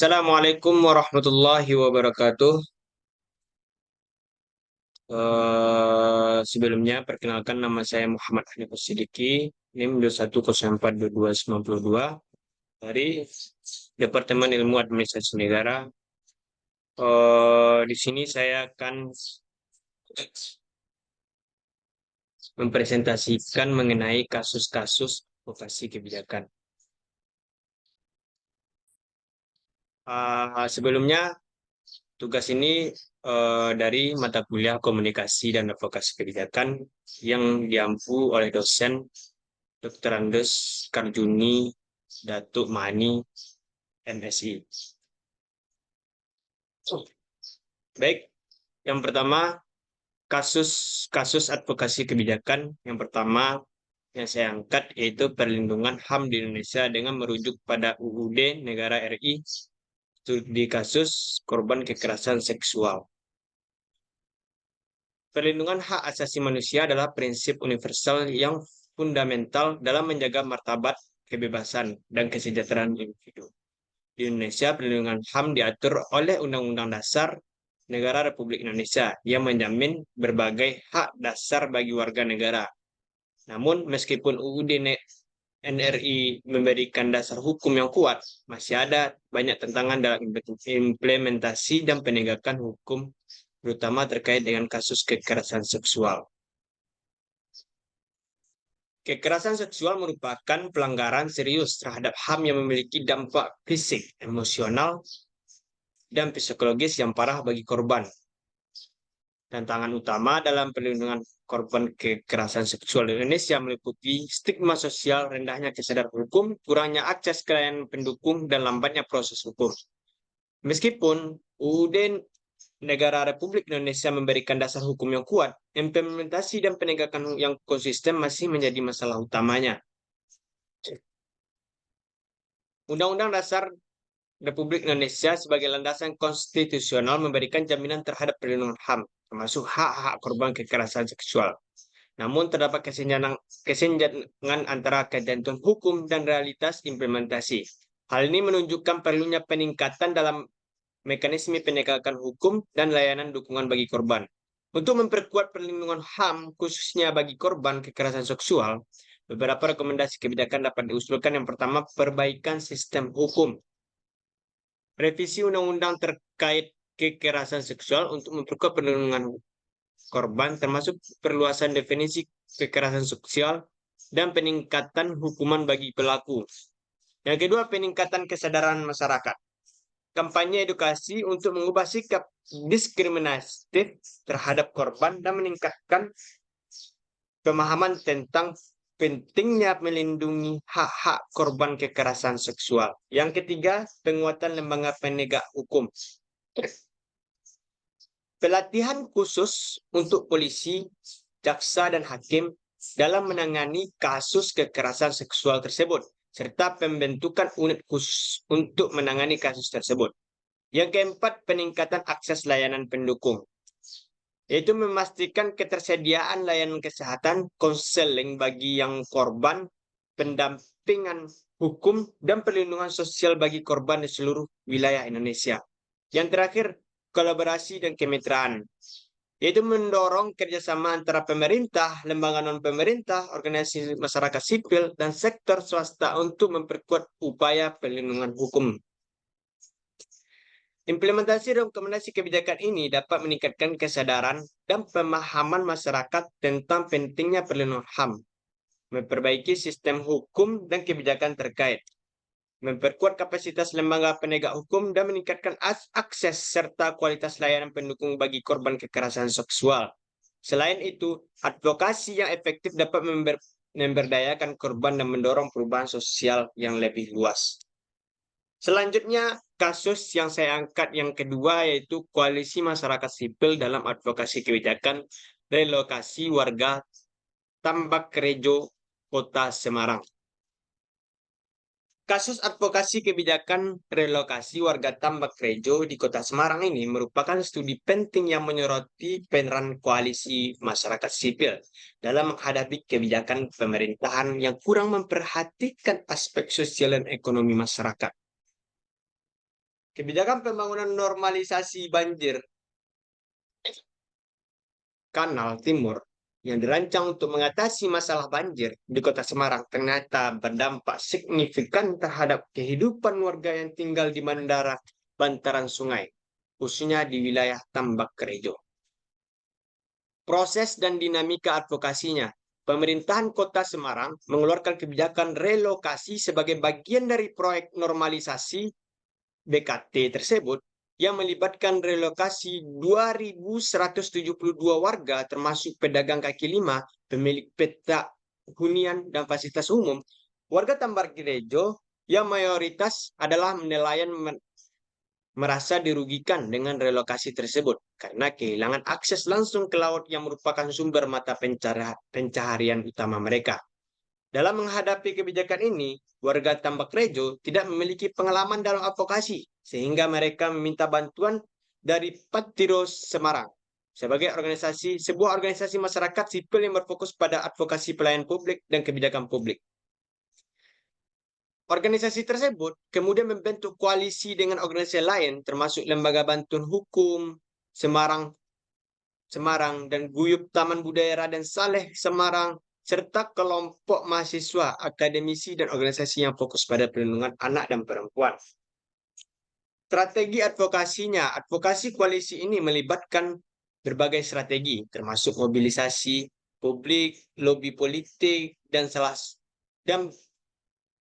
Assalamualaikum warahmatullahi wabarakatuh. Sebelumnya, perkenalkan nama saya Muhammad Hanifah Siddiqui, NIM 210422922 dari Departemen Ilmu Administrasi Negara. Di sini saya akan mempresentasikan mengenai kasus-kasus advokasi kebijakan. Sebelumnya, tugas ini dari mata kuliah Komunikasi dan Advokasi Kebijakan yang diampu oleh dosen Dr. Andes Karjuni Datuk Mani, MSI. Baik, yang pertama kasus advokasi kebijakan. Yang pertama yang saya angkat yaitu perlindungan HAM di Indonesia dengan merujuk pada UUD Negara RI di kasus korban kekerasan seksual. Perlindungan hak asasi manusia adalah prinsip universal yang fundamental dalam menjaga martabat, kebebasan, dan kesejahteraan individu. Di Indonesia, perlindungan HAM diatur oleh Undang-Undang Dasar Negara Republik Indonesia yang menjamin berbagai hak dasar bagi warga negara. Namun, meskipun UUD NRI memberikan dasar hukum yang kuat, masih ada banyak tantangan dalam implementasi dan penegakan hukum, terutama terkait dengan kasus kekerasan seksual. Kekerasan seksual merupakan pelanggaran serius terhadap HAM yang memiliki dampak fisik, emosional, dan psikologis yang parah bagi korban. Tantangan utama dalam perlindungan korban kekerasan seksual di Indonesia meliputi stigma sosial, rendahnya kesadaran hukum, kurangnya akses ke layanan pendukung, dan lambatnya proses hukum. Meskipun UUD Negara Republik Indonesia memberikan dasar hukum yang kuat, implementasi dan penegakan yang konsisten masih menjadi masalah utamanya. Undang-Undang Dasar Republik Indonesia sebagai landasan konstitusional memberikan jaminan terhadap perlindungan HAM, termasuk hak-hak korban kekerasan seksual. Namun terdapat kesenjangan antara ketentuan hukum dan realitas implementasi. Hal ini menunjukkan perlunya peningkatan dalam mekanisme penegakan hukum dan layanan dukungan bagi korban. Untuk memperkuat perlindungan HAM, khususnya bagi korban kekerasan seksual, beberapa rekomendasi kebijakan dapat diusulkan. Yang pertama, perbaikan sistem hukum. Revisi undang-undang terkait kekerasan seksual untuk memperkuat perlindungan korban, termasuk perluasan definisi kekerasan seksual dan peningkatan hukuman bagi pelaku. Yang kedua, peningkatan kesadaran masyarakat. Kampanye edukasi untuk mengubah sikap diskriminatif terhadap korban dan meningkatkan pemahaman tentang pentingnya melindungi hak-hak korban kekerasan seksual. Yang ketiga, penguatan lembaga penegak hukum. Pelatihan khusus untuk polisi, jaksa, dan hakim dalam menangani kasus kekerasan seksual tersebut, serta pembentukan unit khusus untuk menangani kasus tersebut. Yang keempat, peningkatan akses layanan pendukung, yaitu memastikan ketersediaan layanan kesehatan, konseling bagi yang korban, pendampingan hukum, dan perlindungan sosial bagi korban di seluruh wilayah Indonesia. Yang terakhir, kolaborasi dan kemitraan, yaitu mendorong kerjasama antara pemerintah, lembaga non-pemerintah, organisasi masyarakat sipil, dan sektor swasta untuk memperkuat upaya perlindungan hukum. Implementasi rekomendasi kebijakan ini dapat meningkatkan kesadaran dan pemahaman masyarakat tentang pentingnya perlindungan HAM, memperbaiki sistem hukum dan kebijakan terkait, memperkuat kapasitas lembaga penegak hukum, dan meningkatkan akses serta kualitas layanan pendukung bagi korban kekerasan seksual. Selain itu, advokasi yang efektif dapat memberdayakan korban dan mendorong perubahan sosial yang lebih luas. Selanjutnya, kasus yang saya angkat yang kedua yaitu koalisi masyarakat sipil dalam advokasi kebijakan relokasi warga Tambak Rejo, Kota Semarang. Kasus advokasi kebijakan relokasi warga Tambak Rejo di Kota Semarang ini merupakan studi penting yang menyoroti peran koalisi masyarakat sipil dalam menghadapi kebijakan pemerintahan yang kurang memperhatikan aspek sosial dan ekonomi masyarakat. Kebijakan pembangunan normalisasi banjir Kanal Timur yang dirancang untuk mengatasi masalah banjir di Kota Semarang ternyata berdampak signifikan terhadap kehidupan warga yang tinggal di bandara bantaran sungai, khususnya di wilayah Tambak Rejo. Proses dan dinamika advokasinya. Pemerintahan Kota Semarang mengeluarkan kebijakan relokasi sebagai bagian dari proyek normalisasi BKT tersebut yang melibatkan relokasi 2.172 warga termasuk pedagang kaki lima, pemilik petak hunian dan fasilitas umum. Warga Tambak Rejo yang mayoritas adalah nelayan merasa dirugikan dengan relokasi tersebut karena kehilangan akses langsung ke laut yang merupakan sumber mata pencaharian utama mereka. Dalam menghadapi kebijakan ini, warga Tambak Rejo tidak memiliki pengalaman dalam advokasi, sehingga mereka meminta bantuan dari Patiro Semarang sebagai sebuah organisasi masyarakat sipil yang berfokus pada advokasi pelayanan publik dan kebijakan publik. Organisasi tersebut kemudian membentuk koalisi dengan organisasi lain, termasuk Lembaga Bantuan Hukum Semarang, dan Guyup Taman Budaya Raden Saleh Semarang, serta kelompok mahasiswa, akademisi, dan organisasi yang fokus pada perlindungan anak dan perempuan. Strategi advokasinya, advokasi koalisi ini melibatkan berbagai strategi, termasuk mobilisasi publik, lobi politik, dan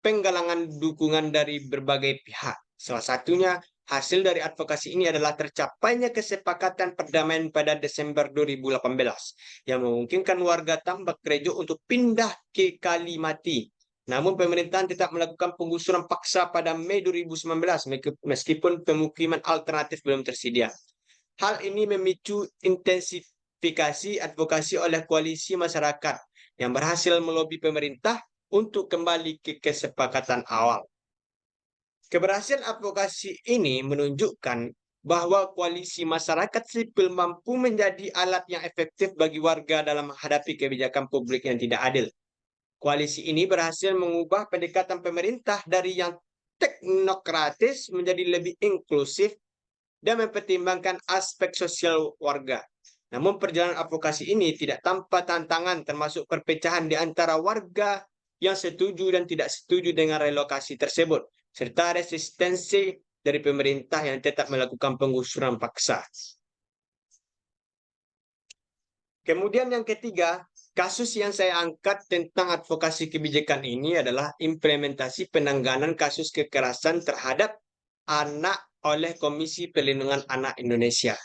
penggalangan dukungan dari berbagai pihak. Salah satunya, hasil dari advokasi ini adalah tercapainya kesepakatan perdamaian pada Desember 2018 yang memungkinkan warga Tambak Rejo untuk pindah ke Kalimati. Namun pemerintahan tetap melakukan penggusuran paksa pada Mei 2019 meskipun pemukiman alternatif belum tersedia. Hal ini memicu intensifikasi advokasi oleh koalisi masyarakat yang berhasil melobi pemerintah untuk kembali ke kesepakatan awal. Keberhasilan advokasi ini menunjukkan bahwa koalisi masyarakat sipil mampu menjadi alat yang efektif bagi warga dalam menghadapi kebijakan publik yang tidak adil. Koalisi ini berhasil mengubah pendekatan pemerintah dari yang teknokratis menjadi lebih inklusif dan mempertimbangkan aspek sosial warga. Namun perjalanan advokasi ini tidak tanpa tantangan, termasuk perpecahan di antara warga yang setuju dan tidak setuju dengan relokasi tersebut, serta resistensi dari pemerintah yang tetap melakukan penggusuran paksa. Kemudian yang ketiga, kasus yang saya angkat tentang advokasi kebijakan ini adalah implementasi penanganan kasus kekerasan terhadap anak oleh Komisi Perlindungan Anak Indonesia.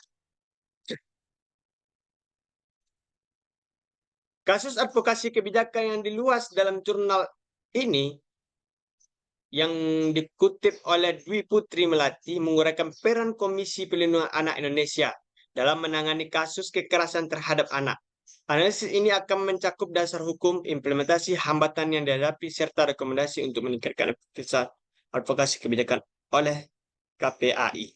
Kasus advokasi kebijakan yang diluas dalam jurnal ini yang dikutip oleh Dwi Putri Melati menguraikan peran Komisi Perlindungan Anak Indonesia dalam menangani kasus kekerasan terhadap anak. Analisis ini akan mencakup dasar hukum, implementasi, hambatan yang dihadapi, serta rekomendasi untuk meningkatkan efektivitas advokasi kebijakan oleh KPAI.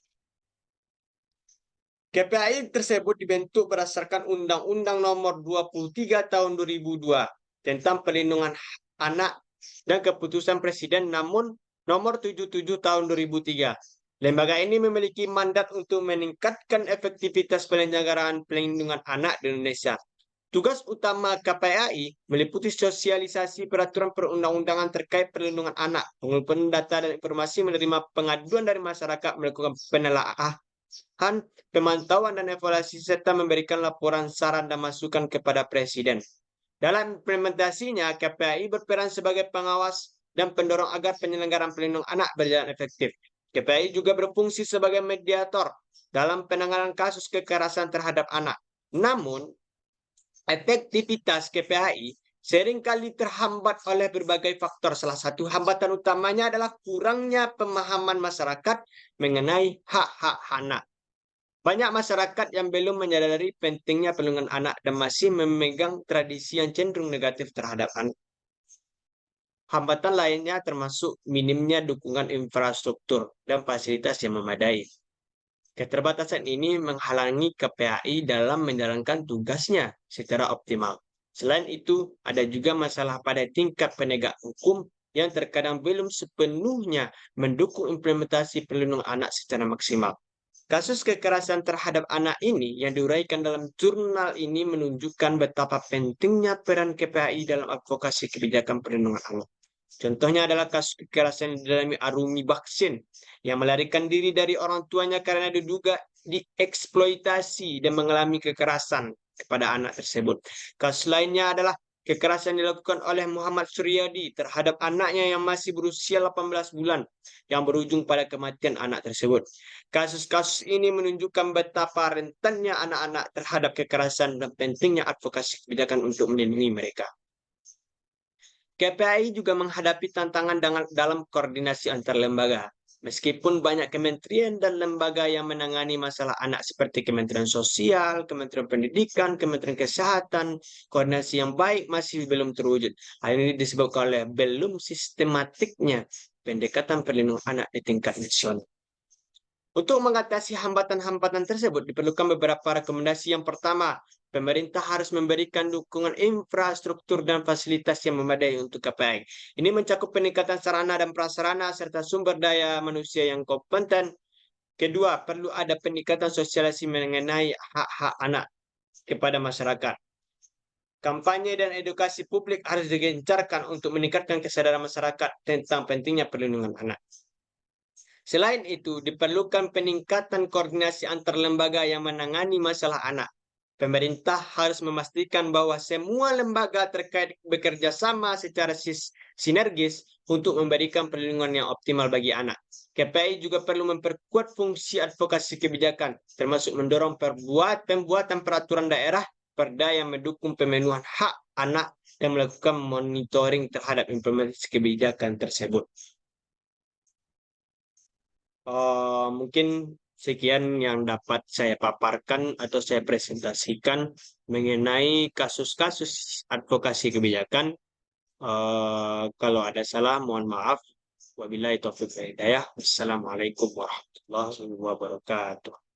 KPAI tersebut dibentuk berdasarkan Undang-Undang Nomor 23 Tahun 2002 tentang Perlindungan Anak dan Keputusan Presiden Nomor 77 Tahun 2003. Lembaga ini memiliki mandat untuk meningkatkan efektivitas penyelenggaraan perlindungan anak di Indonesia. Tugas utama KPAI meliputi sosialisasi peraturan perundang-undangan terkait perlindungan anak, pengumpulan data dan informasi, menerima pengaduan dari masyarakat, melakukan penelaahan, pemantauan dan evaluasi, serta memberikan laporan, saran, dan masukan kepada Presiden. Dalam implementasinya, KPAI berperan sebagai pengawas dan pendorong agar penyelenggaraan perlindungan anak berjalan efektif. KPAI juga berfungsi sebagai mediator dalam penanganan kasus kekerasan terhadap anak. Namun, efektivitas KPAI seringkali terhambat oleh berbagai faktor. Salah satu hambatan utamanya adalah kurangnya pemahaman masyarakat mengenai hak-hak anak. Banyak masyarakat yang belum menyadari pentingnya perlindungan anak dan masih memegang tradisi yang cenderung negatif terhadap anak. Hambatan lainnya termasuk minimnya dukungan infrastruktur dan fasilitas yang memadai. Keterbatasan ini menghalangi KPAI dalam menjalankan tugasnya secara optimal. Selain itu, ada juga masalah pada tingkat penegak hukum yang terkadang belum sepenuhnya mendukung implementasi perlindungan anak secara maksimal. Kasus kekerasan terhadap anak ini yang diuraikan dalam jurnal ini menunjukkan betapa pentingnya peran KPAI dalam advokasi kebijakan perlindungan anak. Contohnya adalah kasus kekerasan yang dialami Arumi Baksin yang melarikan diri dari orang tuanya karena diduga dieksploitasi dan mengalami kekerasan kepada anak tersebut. Kasus lainnya adalah kekerasan dilakukan oleh Muhammad Suryadi terhadap anaknya yang masih berusia 18 bulan yang berujung pada kematian anak tersebut. Kasus-kasus ini menunjukkan betapa rentannya anak-anak terhadap kekerasan dan pentingnya advokasi kebijakan untuk melindungi mereka. KPAI juga menghadapi tantangan dalam koordinasi antar lembaga. Meskipun banyak kementerian dan lembaga yang menangani masalah anak seperti Kementerian Sosial, Kementerian Pendidikan, Kementerian Kesehatan, koordinasi yang baik masih belum terwujud. Hal ini disebabkan oleh belum sistematiknya pendekatan perlindungan anak di tingkat nasional. Untuk mengatasi hambatan-hambatan tersebut, diperlukan beberapa rekomendasi. Yang pertama, pemerintah harus memberikan dukungan infrastruktur dan fasilitas yang memadai untuk KPI. Ini mencakup peningkatan sarana dan prasarana serta sumber daya manusia yang kompeten. Kedua, perlu ada peningkatan sosialisasi mengenai hak-hak anak kepada masyarakat. Kampanye dan edukasi publik harus digencarkan untuk meningkatkan kesadaran masyarakat tentang pentingnya perlindungan anak. Selain itu, diperlukan peningkatan koordinasi antar lembaga yang menangani masalah anak. Pemerintah harus memastikan bahwa semua lembaga terkait bekerja sama secara sinergis untuk memberikan perlindungan yang optimal bagi anak. KPI juga perlu memperkuat fungsi advokasi kebijakan, termasuk mendorong pembuatan peraturan daerah perda yang mendukung pemenuhan hak anak dan melakukan monitoring terhadap implementasi kebijakan tersebut. Mungkin sekian yang dapat saya paparkan atau saya presentasikan mengenai kasus-kasus advokasi kebijakan. Kalau ada salah, mohon maaf. Wabillahi taufiq wal hidayah. Wassalamualaikum warahmatullahi wabarakatuh.